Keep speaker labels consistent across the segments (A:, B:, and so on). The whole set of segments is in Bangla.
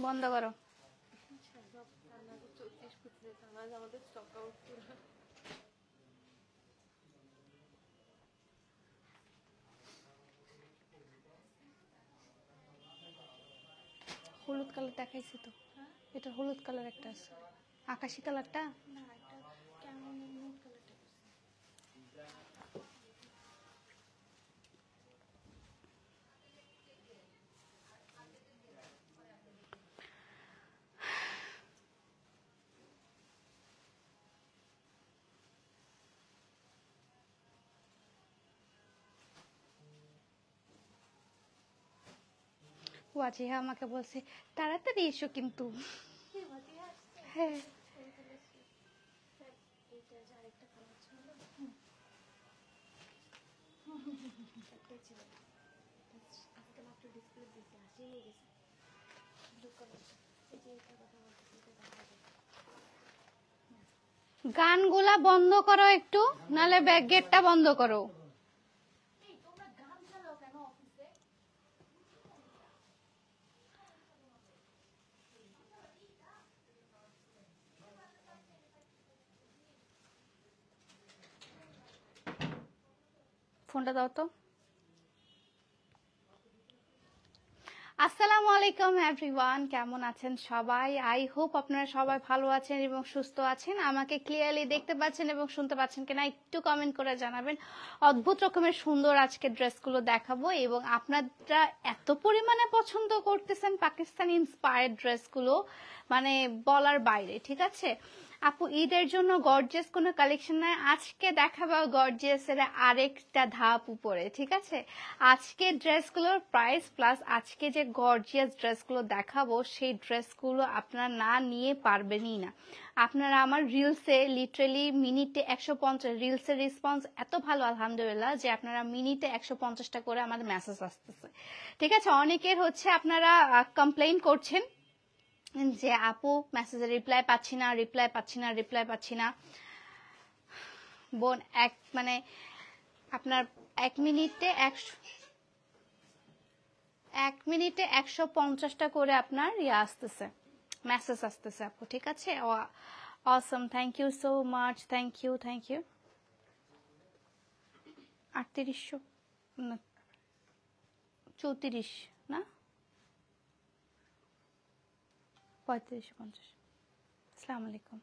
A: বন্ধ করো। হলুদ কালার দেখাইছি তো, এটা হলুদ কালার একটা আছে, আকাশি কালারটা না, এটা কেমন নুড কালারটা। ওয়াজিহা আমাকে বলছে তাড়াতাড়ি এসো কিন্তু। হ্যাঁ গানগুলা বন্ধ করো একটু, নালে ব্যাক গেটটা বন্ধ করো। ফোনটা দাও তো। আসসালামু আলাইকুম এভরিওয়ান, কেমন আছেন সবাই? আই হোপ আপনারা সবাই ভালো আছেন এবং সুস্থ আছেন। আমাকে ক্লিয়ারলি দেখতে পাচ্ছেন এবং শুনতে পাচ্ছেন কিনা একটু কমেন্ট করে জানাবেন। অদ্ভুত রকমের সুন্দর আজকে ড্রেসগুলো দেখাবো এবং আপনারা এত পরিমাণে পছন্দ করতেছেন পাকিস্তানি ইন্সপায়ার্ড ড্রেসগুলো, মানে বলার বাইরে। ঠিক আছে আপু, ঈদের জন্য গর্জিয়াস কোনো কালেকশন নাই, আজকে দেখাবো গর্জিয়াসের আরেকটা ধাপ উপরে। ঠিক আছে, আজকে ড্রেসগুলোর প্রাইস প্লাস আজকে যে গর্জিয়াস ড্রেসগুলো দেখাবো সেই ড্রেসগুলো আপনারা না নিয়ে পারবেনই না। আপনারা আমার রিলসে লিটারেলি মিনিটে 150, রিলসের রেসপন্স এত ভালো আলহামদুলিল্লাহ যে আপনারা মিনিটে 150টা করে আমাদের মেসেজ আসতেছে। ঠিক আছে, অনেকের হচ্ছে আপনারা কমপ্লেইন করছেন যে আপু মেসেজের রিপ্লাই পাচ্ছি না, রিপ্লাই পাচ্ছি না। বোন মানে আপনার 1 মিনিটে 150টা করে আপনার আসতেছে, মেসেজ আসতেছে আপু। ঠিক আছে, অসম, thank you so much, thank you. 3800 না 34 না 3550। আসসালামু আলাইকুম।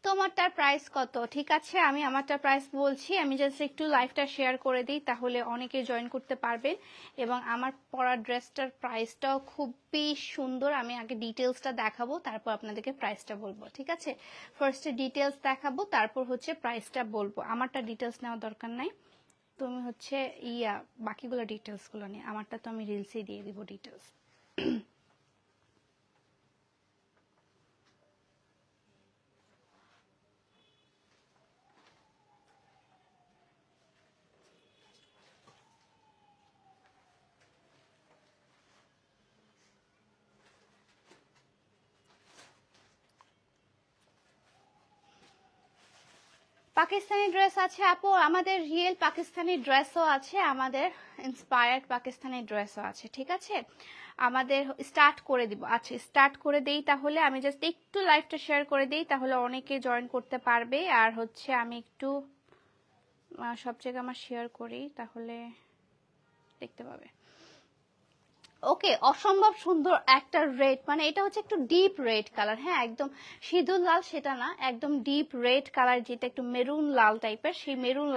A: তোমারটার প্রাইস কত? ঠিক আছে, আমি আমারটার প্রাইস বলছি, আমি জাস্ট একটু লাইভটা শেয়ার করে দিই, তাহলে অনেকে জয়েন করতে পারবেন। এবং আমার পরা ড্রেসটার প্রাইসটাও খুবই সুন্দর। আমি আগে ডিটেলসটা দেখাবো, তারপর আপনাদেরকে প্রাইসটা বলবো। ঠিক আছে, ফার্স্টে ডিটেলস দেখাবো, তারপর হচ্ছে প্রাইসটা বলবো। আমারটা ডিটেলস নেওয়ার দরকার নাই, তুমি হচ্ছে বাকিগুলো ডিটেলসগুলো নিয়ে, আমারটা তো আমি রিলসেই দিয়ে দিব ডিটেলস। পাকিস্তানি ড্রেস আছে আপু, আমাদের রিয়েল পাকিস্তানি ড্রেসও আছে, আমাদের ইন্সপায়ার্ড পাকিস্তানি ড্রেসও আছে। ঠিক আছে, আমাদের স্টার্ট করে দিব। আচ্ছা স্টার্ট করে দেই, তাহলে আমি জাস্ট একটু লাইভটা শেয়ার করে দেই, তাহলে অনেকে জয়েন করতে পারবে। আর হচ্ছে আমি একটু সব জায়গায় আমার শেয়ার করি, তাহলে দেখতে পাবে। ওকে, অসম্ভব সুন্দর একটা রেড, মানে এটা হচ্ছে একটু ডিপ রেড কালার। হ্যাঁ, একদম সিঁদুর লাল সেটা না, একদম ডিপ রেড কালার, যেটা একটু মেরুন লাল টাইপের, সেই মেরুন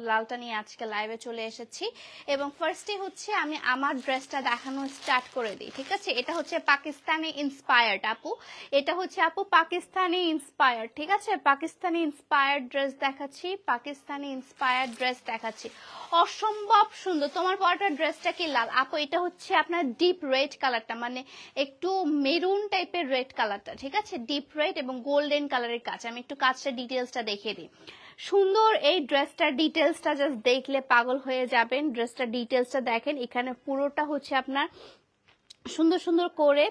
A: লালটা নিয়ে আজকে লাইভে চলে এসেছি। এবং ফার্স্টে হচ্ছে আমি আমার ড্রেসটা দেখানো স্টার্ট করে দিই। ঠিক আছে, এটা হচ্ছে পাকিস্তানি ইন্সপায়ার্ড আপু, এটা হচ্ছে আপু পাকিস্তানি ইন্সপায়ার্ড। ঠিক আছে, পাকিস্তানি ইন্সপায়ার্ড ড্রেস দেখাচ্ছি, পাকিস্তানি ইন্সপায়ার্ড ড্রেস দেখাচ্ছি, অসম্ভব সুন্দর। তোমার পরাটা ড্রেসটা কি লাল আপু? এটা হচ্ছে আপনার ডিপ রেড কালারটা, মানে একটু মেরুন টাইপের রেড কালারটা। ঠিক আছে, ডিপ রেড এবং গোল্ডেন কালারের কাজ। আমি একটু কাজটা ডিটেলসটা দেখিয়ে দিই। সুন্দর এই ড্রেসটার ডিটেলসটা জাস্ট দেখলে পাগল হয়ে যাবেন। ড্রেসটার ডিটেলসটা দেখেন, এখানে পুরোটা হচ্ছে আপনার সুন্দর সুন্দর করে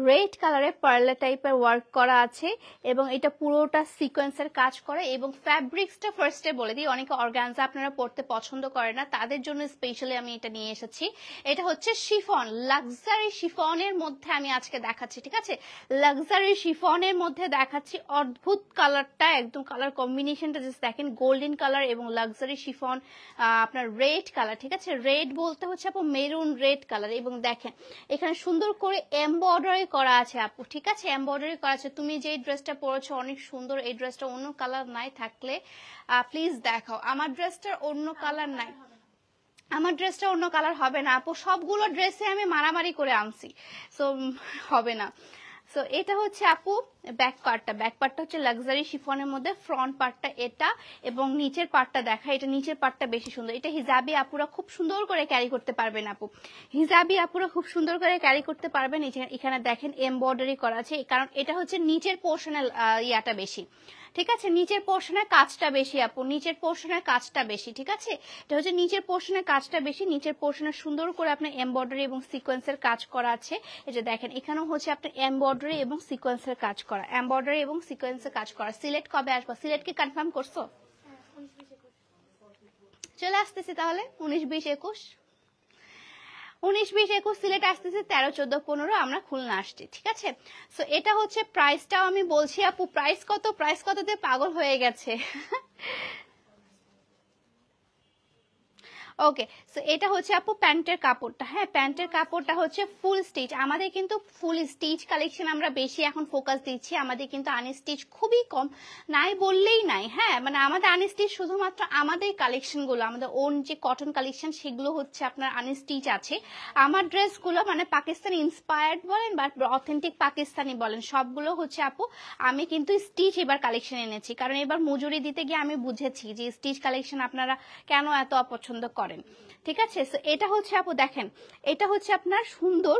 A: রেড কালারে পার্লা টাইপের ওয়ার্ক করা আছে এবং এটা পুরোটা সিকোয়েন্সের কাজ করে এবং ফ্যাব্রিক্সটা ফার্স্টে বলে দিই, অনেকে অর্গানজা আপনারা পড়তে পছন্দ করে না, তাদের জন্য স্পেশালি আমি এটা নিয়ে এসেছি। এটা হচ্ছে শিফন, লাক্সারি শিফনের মধ্যে আমি আজকে দেখাচ্ছি, ঠিক আছে? লাক্সারি শিফনের মধ্যে দেখাচ্ছি। অদ্ভুত কালারটা, একদম কালার কম্বিনেশনটা জাস্ট দেখেন, গোল্ডেন কালার এবং লাক্সারি শিফন, আপনার রেড কালার, ঠিক আছে? রেড বলতে হচ্ছে আপু মেরুন রেড কালার এবং দেখেন এখানে সুন্দর করে এমব্রয়ডারি করা আছে আপু, ঠিক আছে? এমব্রয়ডারি করা আছে। তুমি যে ড্রেসটা পরেছো অনেক সুন্দর, এই ড্রেসটা অন্য কালার নাই থাকলে প্লিজ দেখাও। আমার ড্রেসটার অন্য কালার নাই, আমার ড্রেসটা অন্য কালার হবে না আপু, সবগুলো ড্রেসে আমি মারামারি করে আনছি, সো হবে না। সো এটা হচ্ছে আপু ব্যাক পার্টটা, ব্যাক পার্টটা হচ্ছে লাক্সারি শিফনের মধ্যে, ফ্রন্ট পার্টটা এটা এবং নিচের পার্টটা দেখা, এটা নিচের পার্টটা বেশি সুন্দর। এটা হিজাবি আপুরা খুব সুন্দর করে ক্যারি করতে পারবেন আপু, হিজাবি আপুরা খুব সুন্দর করে ক্যারি করতে পারবেন। এখানে দেখেন এমব্রয়ডারি করা আছে, কারণ এটা হচ্ছে নিচের পোর্শনের ইয়াটা বেশি, ঠিক আছে? নিচের পোর্শনের কাজটা বেশি আপু, নিচের পোর্শনের কাজটা বেশি, ঠিক আছে? এটা হচ্ছে নিচের পোর্শনের কাজটা বেশি, নিচের পোর্শনে সুন্দর করে আপনার এমব্রয়ডারি এবং সিকোয়েন্সের কাজ করা আছে। এই যে দেখেন এখানেও হচ্ছে আপনার এমব্রয়ডারি এবং সিকোয়েন্সের কাজ করা, এমব্রয়ডারি এবং সিকোয়েন্সের কাজ করা। সিলেট কবে আসবো? সিলেট কি কনফার্ম করছো? চলে আসতেছি তাহলে 19, 20, 21, 19, 20, 21 সিলেট আসতেছে, 13, 14, 15 আমরা খুলনা আসছি, ঠিক আছে? সো এটা হচ্ছে প্রাইসটাও আমি বলছি আপু, প্রাইস কত, প্রাইস কততে পাগল হয়ে গেছে। ওকে, সো এটা হচ্ছে আপু প্যান্টের কাপড়টা, হ্যাঁ প্যান্টের কাপড়টা হচ্ছে ফুল স্টিচ। আমাদের কিন্তু ফুল স্টিচ কালেকশন আমরা বেশি এখন ফোকাস দিচ্ছি, আমাদের কিন্তু আনস্টিচ খুবই কম, নাই বললেই নাই। হ্যাঁ মানে আমাদের আনস্টিচ শুধুমাত্র আমাদের কালেকশনগুলো, আমাদের ওন যে কটন কালেকশন সেগুলো হচ্ছে আপনার আনস্টিচ আছে। আমার ড্রেসগুলো মানে পাকিস্তানি ইন্সপায়ার্ড বলেন বা অথেন্টিক পাকিস্তানি বলেন, সবগুলো হচ্ছে আপু আমি কিন্তু স্টিচ এবার কালেকশন এনেছি, কারণ এবার মজুরি দিতে গিয়ে আমি বুঝেছি যে স্টিচ কালেকশন আপনারা কেন এত অপছন্দ করেন, ঠিক আছে? সো এটা হচ্ছে আপু দেখেন, এটা হচ্ছে আপনার সুন্দর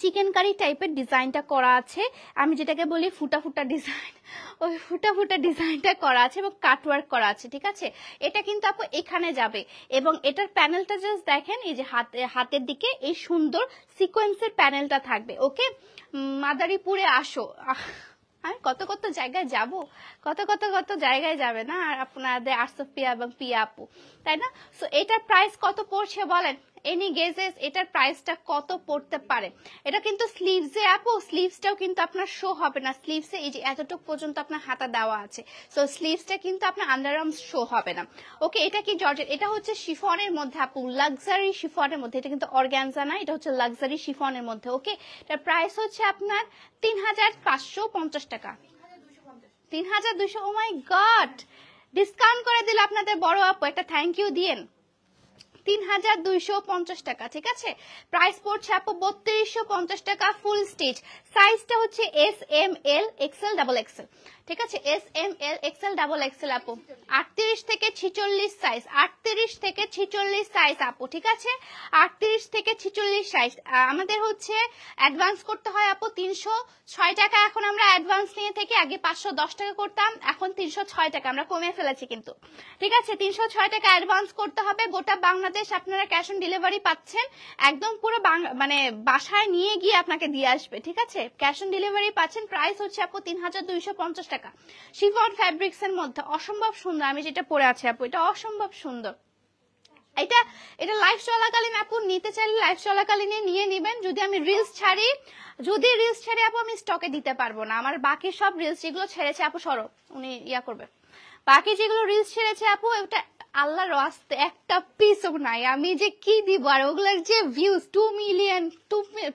A: চিকেন কারি টাইপের ডিজাইনটা করা আছে, আমি যেটাকে বলি ফুটা ফুটা ডিজাইন, ওই ফুটা ফুটা ডিজাইনটা করা আছে এবং কাটওয়ার্ক করা আছে, ঠিক আছে? এটা কিন্তু আপু এখানে যাবে এবং এটার প্যানেলটা জাস্ট দেখেন, এই যে হাতের দিকে এই সুন্দর সিকোয়েন্সের প্যানেলটা থাকবে। ওকে, মাদারীপুরে আসো, আমি কত কত জায়গায় যাব, কত জায়গায় যাবে না আর আপনাদের আরসফিয়া এবং পিয়া আপু, তাই না? সো এটার প্রাইস কত পড়ছে বলেন, এনি গেজেস এটার প্রাইসটা কত পড়তে পারে? এটা কিন্তু স্লিভসে আপু, স্লিভসটাও কিন্তু আপনার শো হবে না, স্লিভসে এই যে এতটুকু পর্যন্ত আপনার হাতা দেওয়া আছে, সো স্লিভসটা কিন্তু আপনার আন্ডারআর্ম শো হবে না। ওকে, এটা কি জর্জেট? এটা হচ্ছে শিফনের মধ্যে আপু, লাক্সারি শিফনের মধ্যে, এটা কিন্তু অর্গানজা না, এটা হচ্ছে লাক্সারি শিফনের মধ্যে। ওকে, এটার প্রাইস হচ্ছে আপনার 3550 টাকা, 3200। ও মাই গড, ডিসকাউন্ট করে দিল আপনাদের বড় আপু, একটা থ্যাংক ইউ দিয়েন। 3250 টাকা, ঠিক আছে? প্রাইস পড়ছে আপু 3250 টাকা, ফুল স্টিচ। সাইজটা হচ্ছে S M L XL double XL, ঠিক আছে? S M L XL double XL আপু, 38 থেকে 46 সাইজ, 38 থেকে 46 সাইজ আপু, ঠিক আছে? 38 থেকে 46 সাইজ। আমাদের হচ্ছে অ্যাডভান্স করতে হয় আপু 306 টাকা, এখন আমরা অ্যাডভান্স নিয়ে থেকে আগে 510 টাকা করতাম, এখন 306 টাকা আমরা কমিয়ে ফেলেছি কিন্তু, ঠিক আছে? 306 টাকা অ্যাডভান্স করতে হবে। গোটা বাংলাদেশ আপনারা ক্যাশ অন ডেলিভারি পাচ্ছেন, একদম পুরো মানে বাসায় নিয়ে গিয়ে আপনাকে দিয়ে আসবে, ঠিক আছে? ক্যাশ অন ডেলিভারি পাচ্ছেন। প্রাইস হচ্ছে আপু 3250 টাকা, শিফন ফ্যাব্রিক্স এর মধ্যে, অসম্ভব সুন্দর। আমি যেটা পরে আছি আপু, এটা অসম্ভব সুন্দর। এটা এটা লাইভ চলাকালীন আপু নিতে চাইলে লাইভ চলাকালীন নিয়ে নিবেন, যদি আমি রিলস ছাড়ি, যদি রিলস ছেড়ে আপু আমি স্টকে দিতে পারবো না। আমার বাকি সব রিলস যেগুলো ছেড়েছে আপু, সরো উনি ইয়া করবে, বাকি যেগুলো রিলস ছেড়েছে আপু ওটা আল্লাহর রাস্তে একটা পিসও নাই, আমি যে কি দিব। আর ওগুলোর যে ভিউজ 2 মিলিয়ন,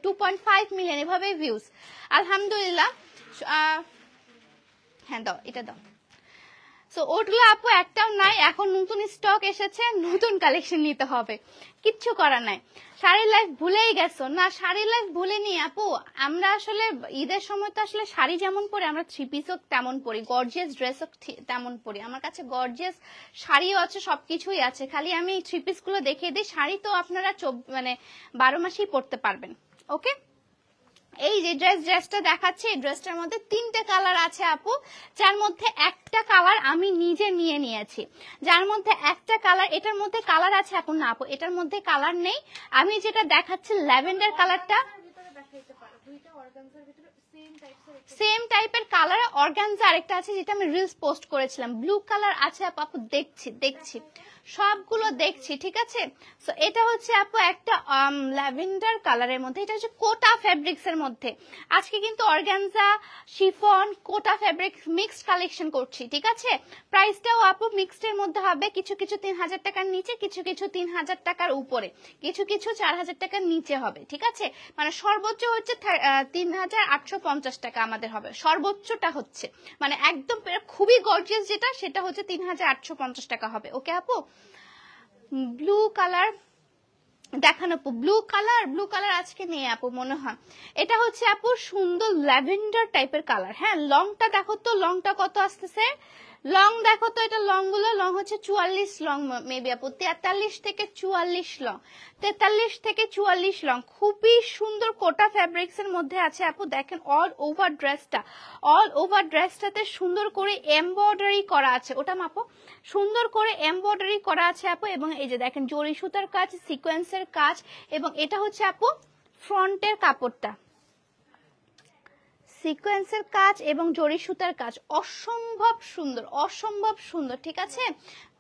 A: 2.5 মিলিয়ন এভাবে ভিউজ, আলহামদুলিল্লাহ। হ্যাঁ দাও, এটা দাও। সো ওগুলো আপু একটাও নাই, এখন নতুন স্টক এসেছে, নতুন কালেকশন নিতে হবে, কিচ্ছু করার নাই। শাড়ির লাইফ ভুলেই গেছো না? শাড়ির লাইফ ভুলিনি আপু, আমরা আসলে ঈদের সময় তো আসলে শাড়ি যেমন পরি, আমরা থ্রি পিসও তেমন পরি, গর্জিয়াস ড্রেসও তেমন পরি। আমার কাছে গর্জিয়াস শাড়িও আছে, সবকিছুই আছে, খালি আমি থ্রি পিস গুলো দেখিয়ে দিই। শাড়ি তো আপনারা মানে 12 মাসেই পরতে পারবেন। ওকে, এই যে ড্রেসটা দেখাচ্ছে, এই ড্রেসটার মধ্যে 3টে কালার আছে আপু, যার মধ্যে একটা কালার আমি নিজে নিয়ে নিয়েছি, যার মধ্যে একটা কালার, এটার মধ্যে কালার আছে আপু না আপু, এটার মধ্যে কালার নেই। আমি যেটা দেখাচ্ছি ল্যাভেন্ডার কালারটা, সেম টাইপের কালার অর্গানজা আরেকটা আছে যেটা আমি রিলস পোস্ট করেছিলাম, ব্লু কালার আছে আপু, দেখছি সবগুলো দেখছি, ঠিক আছে। সো এটা হচ্ছে আপু একটা ল্যাভেন্ডার কালারের মধ্যে, এটা হচ্ছে কোটা ফ্যাব্রিক্স এর মধ্যে। আজকে কিন্তু অর্গানজা, শিফন, কোটা ফ্যাব্রিক মিক্সড কালেকশন করছি, ঠিক আছে। প্রাইসটাও আপু মিক্সড এর মধ্যে হবে, কিছু 3000 টাকার নিচে, কিছু 3000 টাকার উপরে, কিছু 4000 টাকার নিচে হবে, ঠিক আছে। মানে সর্বোচ্চ হচ্ছে 3850 টাকা আমাদের হবে, সর্বোচ্চটা হচ্ছে মানে একদম খুবই গর্জিয়াস যেটা সেটা হচ্ছে 3850 টাকা হবে। ওকে আপু, ব্লু কালার দেখান আপু, ব্লু কালার আজকে নেই আপু মনে হয়। এটা হচ্ছে আপু সুন্দর ল্যাভেন্ডার টাইপের কালার। হ্যাঁ, লংটা দেখো তো, লংটা কত আসতেছে, লং দেখো তো, এটা লং গুলো, লং হচ্ছে 44 লং মেবি আপু, 43 থেকে 44 লং, 43 থেকে 44 লং। খুবই সুন্দর কোটা ফ্যাব্রিক্স এর মধ্যে আছে আপু। দেখেন অল ওভার ড্রেসটাতে সুন্দর করে এমব্রয়ডারি করা আছে, ওটা মাপো, সুন্দর করে এমব্রয়ডারি করা আছে আপু। এবং এই যে দেখেন জরি সুতার কাজ, সিকোয়েন্সের কাজ, এবং এটা হচ্ছে আপু ফ্রন্টের কাপড়টা, সিকোয়েন্সের কাজ এবং জরি সুতার কাজ, অসম্ভব সুন্দর, ঠিক আছে।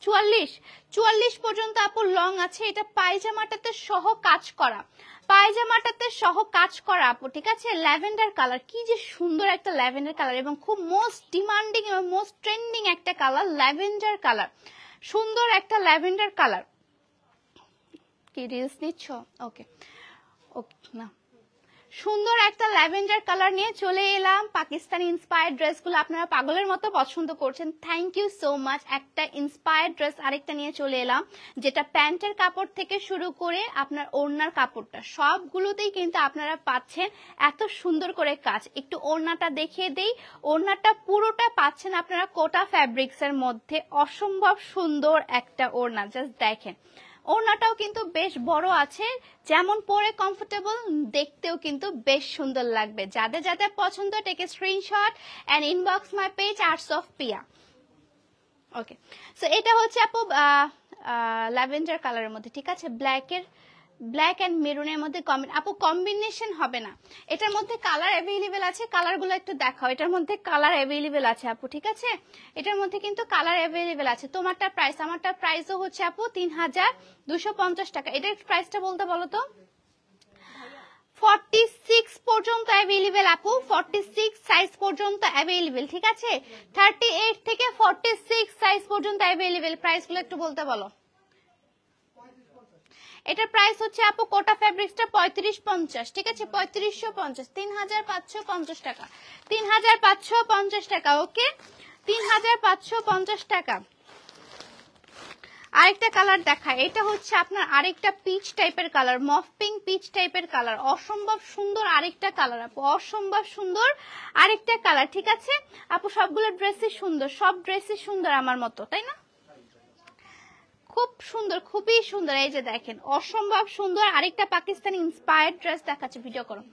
A: 44 পর্যন্ত আপু লং আছে। এটা পায়জামাটাতে সহ কাজ করা, আপু, ঠিক আছে। ল্যাভেন্ডার কালার, কি যে সুন্দর একটা ল্যাভেন্ডার কালার, এবং খুব মোস্ট ডিমান্ডিং এবং মোস্ট ট্রেন্ডিং একটা কালার, ল্যাভেন্ডার কালার, সুন্দর একটা ল্যাভেন্ডার কালার। কি রিলস নিচ্ছ? ওকে না, সুন্দর একটা ল্যাভেন্ডার কালার নিয়ে চলে এলাম। পাকিস্তানি ইন্সপায়ার্ড ড্রেসগুলো আপনারা পাগলের মতো পছন্দ করছেন, থ্যাংক ইউ সো মাচ। একটা ইন্সপায়ার্ড ড্রেস আরেকটা নিয়ে চলে এলাম, যেটা প্যান্টের কাপড় থেকে শুরু করে আপনার ওড়নার কাপড়টা সবগুলোতেই কিন্তু আপনারা পাচ্ছেন এত সুন্দর করে কাজ। একটু ওড়নাটা দেখিয়ে দেই, ওড়নাটা পুরোটা পাচ্ছেন আপনারা কোটা ফ্যাব্রিক্স এর মধ্যে, অসম্ভব সুন্দর একটা ওড়না, জাস্ট দেখেন। ওড়নাটাও কিন্তু বেশ বড় আছে, যেমন পরে কমফোর্টেবল, দেখতেও কিন্তু বেশ সুন্দর লাগবে। যাদের যাদের পছন্দ, take a screenshot and inbox my page Arts of Pia. Okay, so এটা হচ্ছে আপু ল্যাভেন্ডার কালারের মধ্যে, ঠিক আছে। ব্ল্যাক এন্ড মেরুনের মধ্যে আপু কম্বিনেশন হবে না, এটার মধ্যে কালার অ্যাভেলেবেল আছে, কালারগুলো একটু দেখাও। এটার মধ্যে কালার অ্যাভেলেবেল আছে আপু, ঠিক আছে, এটার মধ্যে কিন্তু কালার অ্যাভেলেবেল আছে। তোমারটার প্রাইস, আমারটার প্রাইসও হচ্ছে আপু 3250 টাকা। এটার প্রাইসটা বলো তো। 46 পর্যন্ত অ্যাভেলেবেল আপু, 46 সাইজ পর্যন্ত অ্যাভেলেবেল, ঠিক আছে। 38 থেকে 46 সাইজ পর্যন্ত অ্যাভেলেবেল। প্রাইসগুলো একটু বলতে বলো। এটার প্রাইস হচ্ছে আপু কোটা ফ্যাব্রিক্সটা 3550, ঠিক আছে, 3550, 3550 টাকা, 3550 টাকা। ওকে, 3550 টাকা। আরেকটা কালার দেখা, এটা হচ্ছে আপনার আরেকটা পিচ টাইপের কালার, মফ পিঙ্ক পিচ টাইপের কালার, অসম্ভব সুন্দর আরেকটা কালার আপু, অসম্ভব সুন্দর আরেকটা কালার, ঠিক আছে আপু। সবগুলো ড্রেসই সুন্দর, সব ড্রেসই সুন্দর আমার মতো, তাই না? খুব সুন্দর, খুবই সুন্দর। এই যে দেখেন অসম্ভব সুন্দর আরেকটা পাকিস্তানি ইন্সপায়ার্ড ড্রেস দেখাচ্ছে, ভিডিও করো।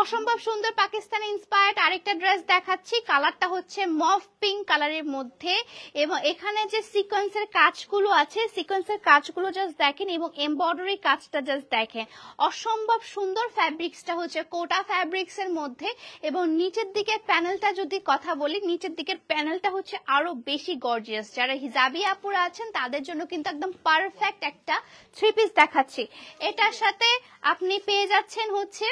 A: অসম্ভব সুন্দর পাকিস্তানি ইন্সপায়ার্ড আরেকটা ড্রেস দেখাচ্ছি। কালারটা হচ্ছে মফ পিঙ্ক কালারের মধ্যে, এবং এখানে যে সিকোয়েন্সের কাজগুলো আছে, সিকোয়েন্সের কাজগুলো জাস্ট দেখেন, এবং এমব্রয়ডারি কাজটা জাস্ট দেখেন, অসম্ভব সুন্দর। ফ্যাব্রিক্সটা হচ্ছে কোটা ফ্যাব্রিক্স এর মধ্যে, এবং নিচের দিকের প্যানেলটা যদি কথা বলি, নিচের দিকের প্যানেলটা হচ্ছে আরো বেশি গর্জিয়াস। যারা হিজাবি আপুরা আছেন তাদের জন্য কিন্তু একদম পারফেক্ট একটা থ্রি পিস দেখাচ্ছি। এটার সাথে আপনি পেয়ে যাচ্ছেন হচ্ছে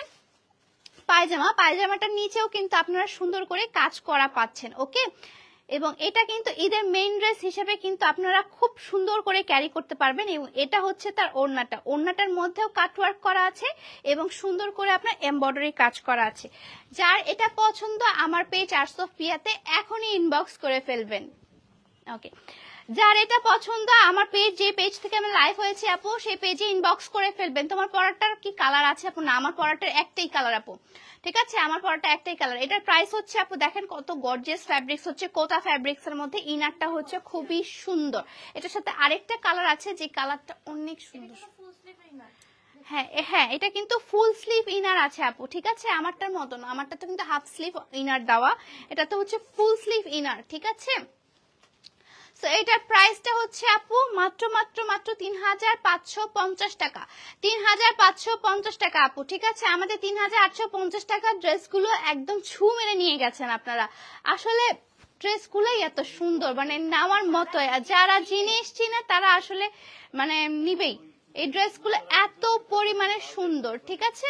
A: পায়জামাটার নিচেও কিন্তু আপনারা সুন্দর করে কাজ করা পাচ্ছেন। ওকে, এবং এটা কিন্তু ঈদের মেইন ড্রেস হিসেবে কিন্তু আপনারা খুব সুন্দর করে ক্যারি করতে পারবেন। এবং এটা হচ্ছে তার ওড়নাটার মধ্যেও কাটওয়ার্ক করা আছে, এবং সুন্দর করে আপনার এমব্রয়ডারি কাজ করা আছে। যার এটা পছন্দ আমার পেজ আর্টস অফ পিয়াতে এখনই ইনবক্স করে ফেলবেন। ওকে, যার এটা পছন্দ আমার পেজ, যে পেজ থেকে আমি লাইভ হয়েছে আপু, সেই পেজে ইনবক্স করে ফেলবেন। তোমার পরাটার কি কালার আছে আপু? না, আমার পরাটার একটাই কালার আপু, ঠিক আছে, আমার পরাটা একটাই কালার। এটার প্রাইস হচ্ছে আপু দেখেন কত গর্জিয়াস ফ্যাব্রিক্স, হচ্ছে কোটা ফ্যাব্রিক্স এর মধ্যে। ইনারটা হচ্ছে খুবই সুন্দর। এটার সাথে আরেকটা কালার আছে, যে কালারটা অনেক সুন্দর। হ্যাঁ হ্যাঁ, এটা কিন্তু ফুল স্লিভ ইনার আছে আপু, ঠিক আছে, আমারটার মতো না, আমারটা তো কিন্তু হাফ স্লিভ ইনার দেওয়া, এটা তো হচ্ছে ফুল স্লিভ ইনার, ঠিক আছে। সো এটার প্রাইসটা হচ্ছে আপু মাত্র মাত্র মাত্র ৩৫৫০ টাকা, ৩৫৫০ টাকা আপু, ঠিক আছে। আমাদের ৩৮৫০ টাকার ড্রেসগুলো একদম ছু মেরে নিয়ে গেছেন আপনারা। আসলে ড্রেসগুলোই এত সুন্দর, মানে নেওয়ার মতো, যারা জিনিস চিনে তারা আসলে মানে নিবেই। এই ড্রেসগুলো এত পরিমাণে সুন্দর, ঠিক আছে।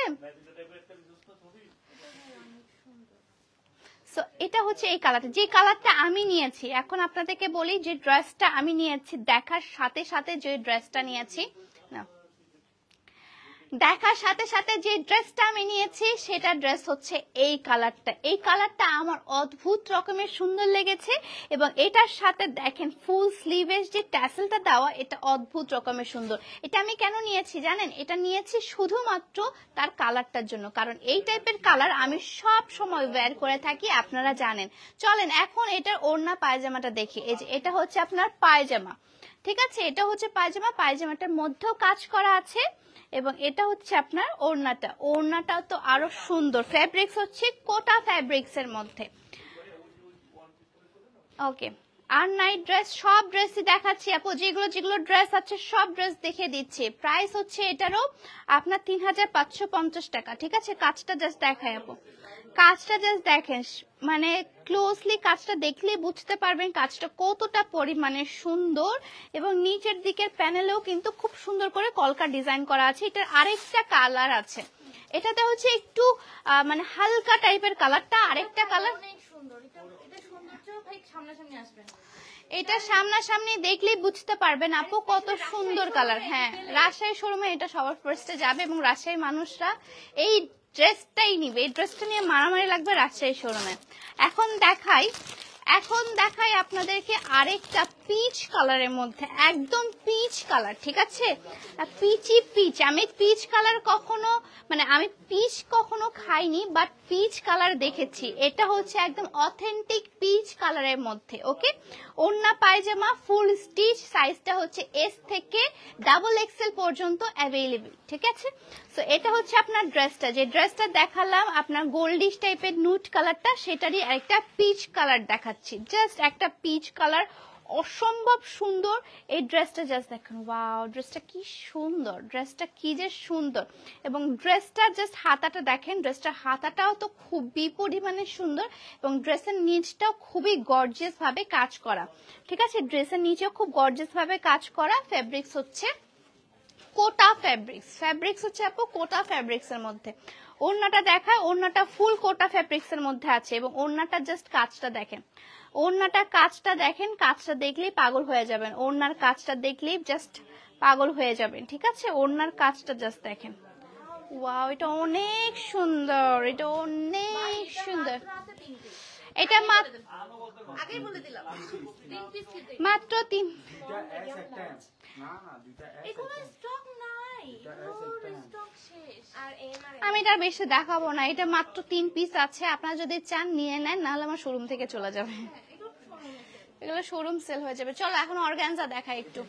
A: সো এটা হচ্ছে এই কালারটা, যে কালারটা আমি নিয়েছি। এখন আপনাদেরকে বলি যে ড্রেসটা আমি নিয়েছি, দেখার সাথে সাথে যে ড্রেসটা নিয়েছি, না দেখার সাথে সাথে যে ড্রেসটা আমি নিয়েছি সেটা ড্রেস হচ্ছে এই কালারটা। এই কালারটা আমার অদ্ভুত রকমের সুন্দর লেগেছে, এবং এটার সাথে দেখেন ফুল স্লিভের যে ট্যাসেলটা দেওয়া, এটা অদ্ভুত রকমের সুন্দর। এটা আমি কেন নিয়েছি জানেন? এটা নিয়েছি শুধুমাত্র তার কালারটার জন্য, কারণ এই টাইপের কালার আমি সব সময় ওয়্যার করে থাকি, আপনারা জানেন। চলেন এখন এটার ওড়না পায়জামাটা দেখি। এই যে এটা হচ্ছে আপনার পায়জামা, ঠিক আছে। এটা হচ্ছে পায়জামা, পায়জামাটার মধ্যেও কাজ করা আছে, এবং এটা হচ্ছে আপনার ওড়নাটা। ওড়নাটা তো আরো সুন্দর, ফ্যাব্রিক্স হচ্ছে কোটা ফ্যাব্রিক্স এর মধ্যে। ওকে, আর নাইট ড্রেস সব ড্রেসই দেখাচ্ছি আপু, যেগুলো যেগুলো ড্রেস আছে সব ড্রেস দেখিয়ে দিচ্ছি। প্রাইস হচ্ছে এটারও আপনার ৩৫৫০ টাকা, ঠিক আছে। কাজটা জাস্ট দেখায় আপু, কাজটা জাস্ট দেখেন, মানে ক্লোজলি কাজটা দেখলে বুঝতে পারবেন কাজটা কতটা পরিমাণে সুন্দর, এবং নিচের দিকের প্যানেলেও কিন্তু খুব সুন্দর করে কলকা ডিজাইন করা আছে। এটার আরেকটা কালার আছে, এটাতে হচ্ছে একটু মানে হালকা টাইপের কালারটা, আরেকটা কালার এটা সামনাসামনি দেখলেই বুঝতে পারবেন আপু কত সুন্দর কালার। হ্যাঁ, রাজশাহী শোরুমে এটা সবার ফার্স্টে যাবে, এবং রাজশাহীর মানুষরা এই ড্রেসটাই নিবে। এই ড্রেসটা নিয়ে মারামারি লাগবে রাজশাহী শোরুমে। এখন দেখাই আপনাদেরকে আরেকটা পিচ কালারের মধ্যে, একদম পিচ কালার, ঠিক আছে। পিচি পিচ, আমি পিচ কালার কখনো মানে আমি পিচ কখনো খাইনি, বাট পিচ কালার দেখেছি। এটা হচ্ছে একদম অথেন্টিক পিচ কালারের মধ্যে। ওকে, ওড়না পায়জামা ফুল স্টিচ, সাইজটা হচ্ছে এস থেকে XXL পর্যন্ত অ্যাভেলেবল, ঠিক আছে। সো এটা হচ্ছে আপনার ড্রেসটা, যে ড্রেসটা দেখালাম আপনার গোল্ডিশ টাইপের নুট কালারটা, সেটারই একটা পিচ কালার দেখাচ্ছি। জাস্ট একটা পিচ কালার, অসম্ভব সুন্দর এই ড্রেসটা। জাস্ট দেখুন, ওয়াও, ড্রেসটা কি সুন্দর, ড্রেসটা কি যে সুন্দর। এবং ড্রেসটার জাস্ট হাতাটা দেখেন, ড্রেসটার হাতাটাও তো খুবই পরিমাণে সুন্দর, এবং ড্রেসের নিচটাও খুবই গর্জিয়াস ভাবে কাজ করা, ঠিক আছে। ড্রেসের নিচেও খুব গর্জিয়াস ভাবে কাজ করা। ফেব্রিক্স হচ্ছে কোটা ফেব্রিক্স, ফেব্রিক্স হচ্ছে আপু কোটা ফেব্রিক্স এর মধ্যে। ওড়নাটা দেখায়, ওড়নাটা ফুল কোটা ফেব্রিক্স এর মধ্যে আছে, এবং ওড়নাটা জাস্ট কাজটা দেখেন, ওড়নাটা কাজটা দেখেন, কাজটা দেখলেই পাগল হয়ে যাবেন। ওড়নার কাজটা দেখলেই জাস্ট পাগল হয়ে যাবেন, ঠিক আছে। ওড়নার কাজটা জাস্ট দেখেন, ওয়াও, এটা অনেক সুন্দর, এটা অনেক সুন্দর। এটা মাত্র 3 আমি এটা বেশি দেখাবো না, এটা মাত্র 3 পিস আছে। আপনারা যদি চান নিয়ে নেন, নাহলে আমার শোরুম থেকে চলে যাবে, এগুলো শোরুম সেল হয়ে যাবে। চলো এখন অর্গানজা দেখাই একটু।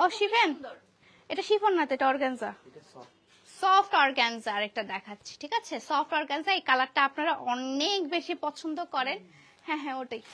A: ও শিফন, এটা শিফন না, এটা অর্গানজা, সফট অর্গানজা আরেকটা দেখাচ্ছি, ঠিক আছে। সফট অর্গানজা, এই কালারটা আপনারা অনেক বেশি পছন্দ করেন। হ্যাঁ হ্যাঁ, ওটাই,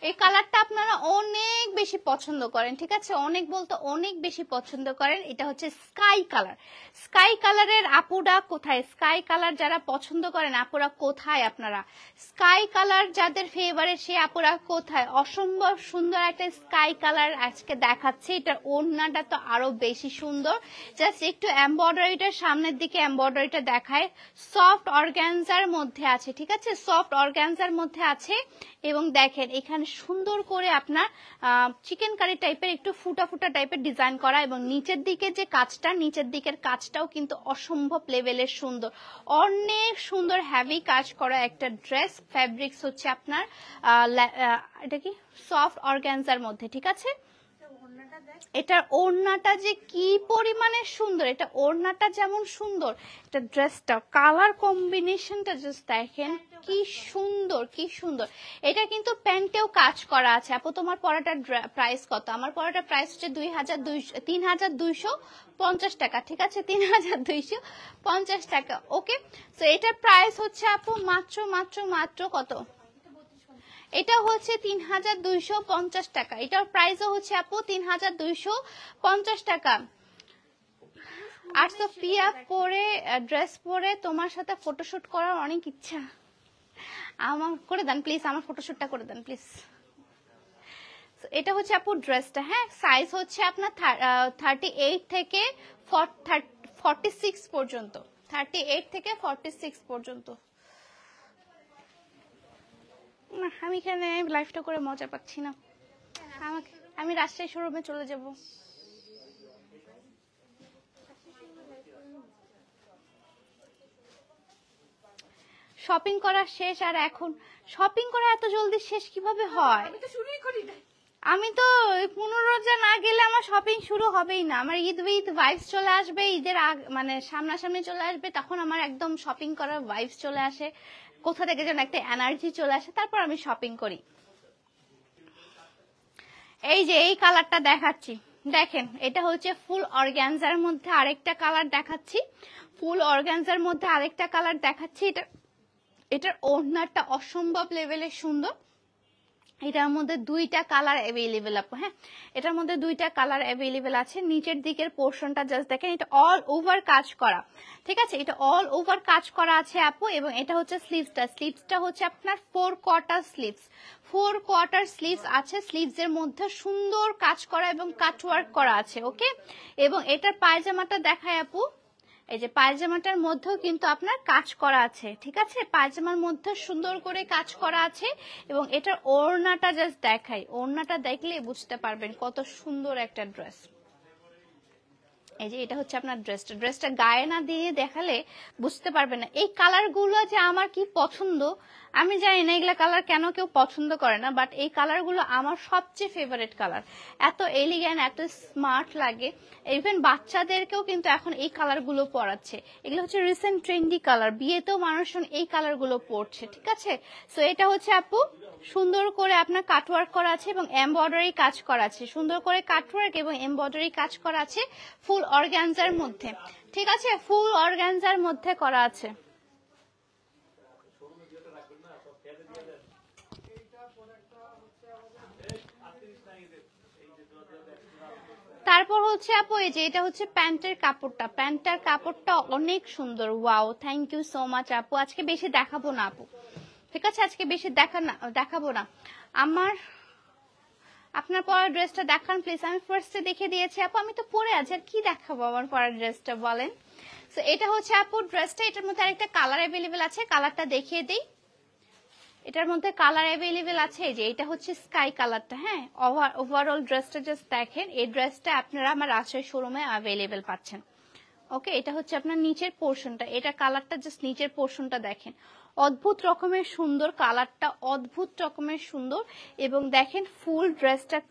A: এই কালারটা আপনারা অনেক বেশি পছন্দ করেন, ঠিক আছে। অনেক বলতে অনেক বেশি পছন্দ করেন। এটা হচ্ছে স্কাই কালার। স্কাই কালারের আপুরা কোথায়? স্কাই কালার যারা পছন্দ করেন আপুরা কোথায়? আপনারা স্কাই কালার যাদের ফেভারিট, সে আপুরা কোথায়? অসম্ভব সুন্দর একটা স্কাই কালার আজকে দেখাচ্ছি। এটার ওড়নাটা তো আরো বেশি সুন্দর। জাস্ট একটু এমব্রয়ডারিটার সামনের দিকে এমব্রয়ডারিটা দেখায়, সফট অর্গানজার মধ্যে আছে, ঠিক আছে। সফট অর্গানজার মধ্যে আছে, এবং দেখেন এখানে সুন্দর করে আপনার চিকেন কারি টাইপের একটু ফুটা ফুটা টাইপের ডিজাইন করা, এবং নিচের দিকে যে কাজটা, নিচের দিকের কাজটাও কিন্তু অসম্ভব লেভেলের সুন্দর, অনেক সুন্দর হ্যাভি কাজ করা একটা ড্রেস। ফ্যাব্রিক্স হচ্ছে আপনার এটা কি সফট অর্গানজার মধ্যে, ঠিক আছে। এটার ওড়নাটা যে কি পরিমাণে সুন্দর, এটা ওড়নাটা যেমন সুন্দর, এটা ড্রেসটা কালার কম্বিনেশনটা জাস্ট দেখেন কি সুন্দর, কি সুন্দর। এটা কিন্তু প্যান্টেও কাজ করা আছে। আপু তোমার পরাটার প্রাইস কত? আমার পরাটার প্রাইস হচ্ছে ৩২50 টাকা, ঠিক আছে, ৩২50 টাকা। ওকে, তো এটার প্রাইস হচ্ছে আপু মাত্র মাত্র মাত্র কত? এটা হচ্ছে 3250 টাকা, এটার প্রাইসও হচ্ছে আপু 3250 টাকা। আর সোফিয়া পরে ড্রেস পরে তোমার সাথে ফটোশুট করার অনেক ইচ্ছা, আমার করে দেন প্লিজ, আমার ফটোশুটটা করে দেন প্লিজ। এটা হচ্ছে আপু ড্রেসটা, হ্যাঁ সাইজ হচ্ছে আপনার 38 থেকে 46 পর্যন্ত, 38 থেকে 46 পর্যন্ত। না আমি এখানে লাইফটা করে মজা পাচ্ছি না, আমাকে আমি রাজশাহী শোরুমে চলে যাব। শপিং করা শেষ, আর এখন শপিং করা এত জলদি শেষ কিভাবে হয়? আমি তো শুরুই করি না, আমি তো 15 রোজা না গেলে আমার শপিং শুরু হবেই না। আমার ঈদ ভাইবস চলে আসবে, ঈদের মানে সামনাসামনি চলে আসবে, তখন আমার একদম শপিং করার ভাইবস চলে আসে, কোথা থেকে যেন একটা এনার্জি চলে আসে, তারপর আমি শপিং করি। এই যে এই কালারটা দেখাচ্ছি, দেখেন এটা হচ্ছে ফুল অর্গানজার মধ্যে আরেকটা কালার দেখাচ্ছি, ফুল অর্গানজার মধ্যে আরেকটা কালার দেখাচ্ছি। এটার ওড়নাটা অসম্ভব লেভেলের সুন্দর, এটার মধ্যে দুইটা কালার অ্যাভেলেবেল আপু, হ্যাঁ এটার মধ্যে দুইটা কালার অ্যাভেলেবেল আছে। নিচের দিকের পোর্শনটা জাস্ট দেখেন, এটা অল ওভার কাজ করা, ঠিক আছে, এটা অল ওভার কাজ করা আছে আপু। এবং এটা হচ্ছে স্লিভসটা হচ্ছে আপনার 4 কোয়ার্টার স্লিভস, 4 কোয়ার্টার স্লিভস আছে, স্লিভস এর মধ্যে সুন্দর কাজ করা এবং কাটওয়ার্ক করা আছে, ওকে। এবং এটার পায়জামাটা দেখায় আপু, এই যে পায়জামাটার মধ্যেও কিন্তু আপনার কাজ করা আছে, ঠিক আছে, পায়জামার মধ্যে সুন্দর করে কাজ করা আছে। এবং এটার ওড়নাটা জাস্ট দেখাই, ওড়নাটা দেখলে বুঝতে পারবেন কত সুন্দর একটা ড্রেস। এই যে এটা হচ্ছে আপনার ড্রেসটা গায়ে না দিয়ে দেখালে বুঝতে পারবেন না। এই কালারগুলো যে আমার কি পছন্দ আমি জানি না, এগুলা কালার কেন কেউ পছন্দ করে না, বাট এই কালারগুলো আমার সবচেয়ে ফেভারিট কালার, এত এলিগ্যান্ট এত স্মার্ট লাগে। ইভেন বাচ্চাদেরকেও কিন্তু এখন এই কালারগুলো পরাচ্ছে, এগুলো হচ্ছে রিসেন্ট ট্রেন্ডি কালার, বিয়েতেও মানুষ এই কালারগুলো পরছে, ঠিক আছে। সো এটা হচ্ছে আপু সুন্দর করে আপনার কাটওয়ার্ক করা আছে এবং এমব্রয়ডারি কাজ করা আছে, সুন্দর করে কাটওয়ার্ক এবং এমব্রয়ডারি কাজ করা আছে ফুল অর্গানজার মধ্যে, ঠিক আছে, ফুল অর্গানজার মধ্যে করা আছে। তারপর হচ্ছে আপু এই যে এটা হচ্ছে প্যান্টের কাপড়টা, প্যান্টের কাপড়টা অনেক সুন্দর, wow thank you so much আপু। আজকে বেশি দেখাবো না আপু, ঠিক আছে, আজকে বেশি দেখাবো না। আপনার পরার ড্রেসটা দেখান প্লিজ, আমি ফার্স্টে দেখে দিয়েছি আপু, আমি তো পরে আছি আর কি দেখাবো আমার পরার ড্রেসটা বলেন। তো এটা হচ্ছে আপু ড্রেসটা, এটার মধ্যে আরেকটা কালার অ্যাভেলেবেল আছে, কালারটা দেখিয়ে দিই। এটার মধ্যে কালার অ্যাভেলেবেল আছে, এই যে এটা হচ্ছে স্কাই কালারটা, হ্যাঁ ওভারঅল ড্রেসটা জাস্ট দেখেন, এই ড্রেসটা আপনারা আমার রাজশাহী শোরুমে অ্যাভেলেবেল পাচ্ছেন, ওকে। এটা হচ্ছে আপনার নিচের পোর্শনটা, এটা কালারটা জাস্ট নিচের পোর্শনটা দেখেন, অদ্ভুত রকমের সুন্দর কালারটা, অদ্ভুত রকমের সুন্দর। এবং দেখেন ফুল ড্রেসটার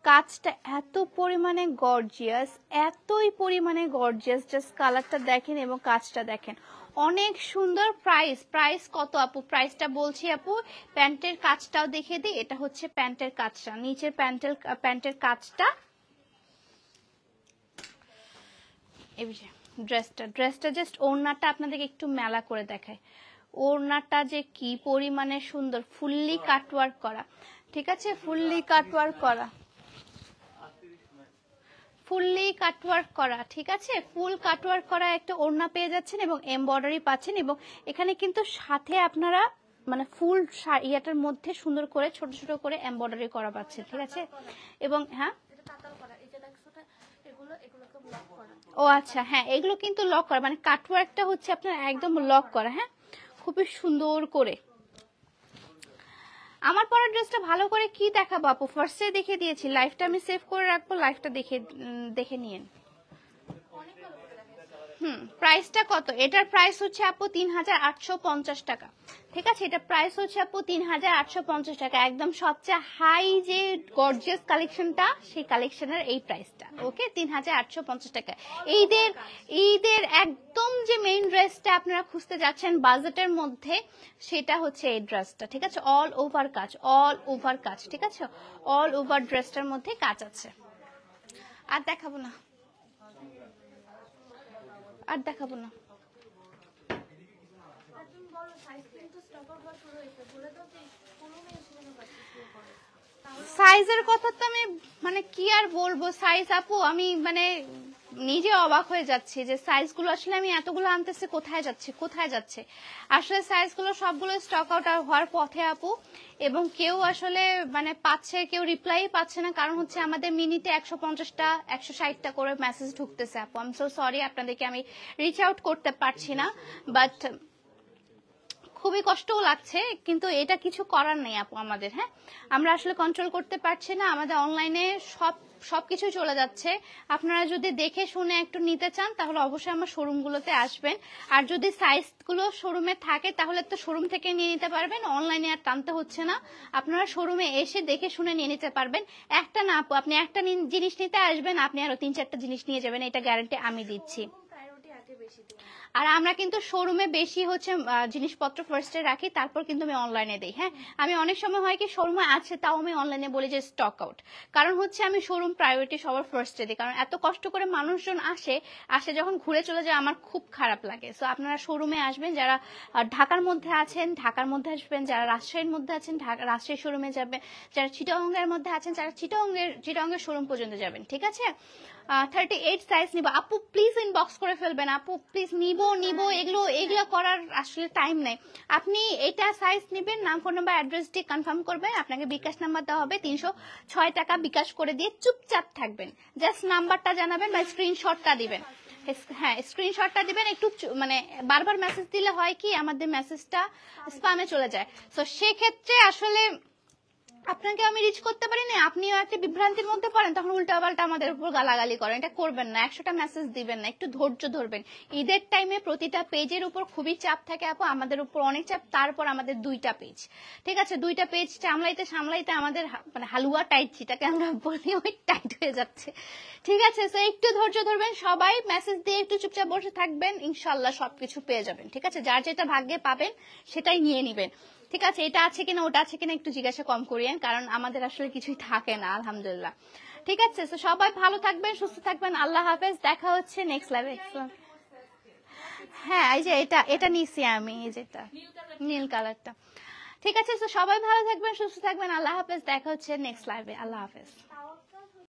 A: কাজটা এত পরিমাণে গর্জিয়াস, এতই পরিমাণে গর্জিয়াস, জাস্ট কালারটা দেখেন এবং কাজটা দেখেন অনেক সুন্দর। প্রাইস কত আপু? প্রাইসটা বলছি আপু, প্যান্টের কাজটাও দেখে দিই, এটা হচ্ছে প্যান্টের কাজটা, নিচের প্যান্টের কাজটা, এই যে ড্রেসটা জাস্ট ওড়নাটা আপনাদেরকে একটু মেলা করে দেখায়, ওড়নাটা যে কি পরিমাণে সুন্দর, ফুললি কাটওয়ার্ক করা, ঠিক আছে, ফুললি কাটওয়ার্ক করা, ফুললি কাটওয়ার্ক করা, ঠিক আছে, ফুল কাটওয়ার্ক করা একটা ওড়না পেয়ে যাচ্ছেন এবং এমব্রয়ডারি পাচ্ছেন। এবং এখানে কিন্তু সাথে আপনারা মানে ফুল ইয়াটার মধ্যে সুন্দর করে ছোট ছোট করে এমব্রয়ডারি করা পাচ্ছেন, ঠিক আছে। এবং হ্যাঁ ও আচ্ছা, হ্যাঁ এগুলো কিন্তু লক করা, মানে কাটওয়ার্কটা হচ্ছে আপনার একদম লক করা, হ্যাঁ খুবই সুন্দর করে। আমার পরা ড্রেসটা ভালো করে কি দেখাবো আপু, ফার্স্টে দেখে দিয়েছি, লাইফটা আমি সেভ করে রাখবো, লাইফটা দেখে নিয়েন। প্রাইসটা কত? এটার প্রাইস হচ্ছে আপু 3850 টাকা, ঠিক আছে, এটা প্রাইস হচ্ছে আপু 3850 টাকা, একদম সবচেয়ে হাই যে গর্জিয়াস কালেকশনটা সেই কালেকশনের এই প্রাইসটা, ওকে 3850 টাকা। ঈদের একদম যে মেইন ড্রেসটা আপনারা খুঁজতে যাচ্ছেন বাজেটের মধ্যে, সেটা হচ্ছে এই ড্রেসটা, ঠিক আছে, অল ওভার কাজ, ঠিক আছে, অল ওভার ড্রেসটার মধ্যে কাজ আছে। আর দেখাবো না। সাইজের কথা তো আমি মানে কি আর বলবো, সাইজ আপু আমি মানে নিজে অবাক হয়ে যাচ্ছি যে সাইজগুলো আসলে আমি এতগুলো আনতেছি কোথায় যাচ্ছে আসলে সাইজগুলো সবগুলো স্টক আউট হওয়ার পথে আপু। এবং কেউ আসলে মানে পাচ্ছে, কেউ রিপ্লাই পাচ্ছে না, কারণ হচ্ছে আমাদের মিনিটে 150টা 160টা করে মেসেজ ঢুকতেছে আপু। আই এম সো সরি, আপনাদেরকে আমি রিচ আউট করতে পারছি না, বাট খুবই কষ্টও লাগছে, কিন্তু এটা কিছু করার নেই আপু আমাদের। হ্যাঁ, আমরা আসলে কন্ট্রোল করতে পারছি না, আমাদের অনলাইনে সবকিছু চলে যাচ্ছে। আপনারা যদি দেখে শুনে একটু নিতে চান তাহলে অবশ্যই আমার শোরুমগুলোতে আসবেন, আর যদি সাইজগুলো শোরুমে থাকে তাহলে তো শোরুম থেকে নিয়ে নিতে পারবেন, অনলাইনে আর টানতে হচ্ছে না। আপনারা শোরুমে এসে দেখে শুনে নিয়ে নিতে পারবেন। একটা না আপু, আপনি একটা জিনিস নিতে আসবেন, আপনি আরো 3-4টা জিনিস নিয়ে যাবেন, এটা গ্যারান্টি আমি দিচ্ছি। আর আমরা কিন্তু শোরুমে বেশি হচ্ছে জিনিসপত্র ফার্স্টে রাখি, তারপর কিন্তু আমি অনলাইনে দিই। হ্যাঁ, আমি অনেক সময় হয় কি শোরুমে আছে তাও আমি অনলাইনে বলি যে স্টক আউট, কারণ হচ্ছে আমি শোরুম প্রায়োরিটি সবার ফার্স্টে দিই, কারণ এত কষ্ট করে মানুষজন আসে যখন ঘুরে চলে যায় আমার খুব খারাপ লাগে। সো আপনারা শোরুমে আসবেন, যারা ঢাকার মধ্যে আছেন ঢাকার মধ্যে আসবেন, যারা রাজশাহীর মধ্যে আছেন রাজশাহী শোরুমে যাবেন, যারা চিটাগংয়ের মধ্যে আছেন যারা চিটাগংয়ের শোরুম পর্যন্ত যাবেন। ঠিক আছে, 38 সাইজ নিব আপু, প্লিজ ইনবক্স করে ফেলবেন আপু, প্লিজ নিব এগুলো করার আসলে টাইম নেই। আপনি এটা সাইজ নেবেন, নাম ফোন নাম্বার অ্যাড্রেস দিয়ে কনফার্ম করবেন, আপনাকে বিকাশ নাম্বার দেওয়া হবে, 306 টাকা বিকাশ করে দিয়ে চুপচাপ থাকবেন, জাস্ট নাম্বারটা জানাবেন বা স্ক্রিনশটটা দিবেন। হ্যাঁ, স্ক্রিনশটটা দিবেন, একটু মানে বারবার মেসেজ দিলে হয় কি আমাদের মেসেজটা স্প্যামে চলে যায়, তো সেক্ষেত্রে আসলে আপনাকে আমি রিচ করতে পারি না, আপনিও একটা বিভ্রান্তির মধ্যে পড়েন, তখন উল্টাপাল্টা আমাদের উপর গালাগালি করেন। এটা করবেন না, 100টা মেসেজ দিবেন না, একটু ধৈর্য ধরবেন। ঈদের টাইমে প্রতিটা পেজের উপর খুবই চাপ থাকে আপু, আমাদের উপর অনেক চাপ, তারপর আমাদের 2টা পেজ। ঠিক আছে, 2টা পেজ সামলাইতে আমাদের মানে হালুয়া টাইট, যেটাকে আমরা বলি, ওই টাইট হয়ে যাচ্ছে। ঠিক আছে, তো একটু ধৈর্য ধরবেন, সবাই মেসেজ দিয়ে একটু চুপচাপ বসে থাকবেন, ইনশাল্লাহ সবকিছু পেয়ে যাবেন। ঠিক আছে, যার যেটা ভাগ্যে পাবেন সেটাই নিয়ে নিবেন। ঠিক আছে, এটা আছে কিনা ওটা আছে কিনা একটু জিজ্ঞাসা কম করিয়েন, কারণ আমাদের আসলে কিছুই থাকে না আলহামদুলিল্লাহ। ঠিক আছে, তো সবাই ভালো থাকবেন, সুস্থ থাকবেন, আল্লাহ হাফেজ, দেখা হচ্ছে নেক্সট লাইভে। হ্যাঁ, এই যে এটা নিছি আমি, এই যেটা নীল কালারটা। ঠিক আছে, তো সবাই ভালো থাকবেন, সুস্থ থাকবেন, আল্লাহ হাফেজ, দেখা হচ্ছে নেক্সট লাইভে, আল্লাহ হাফেজ।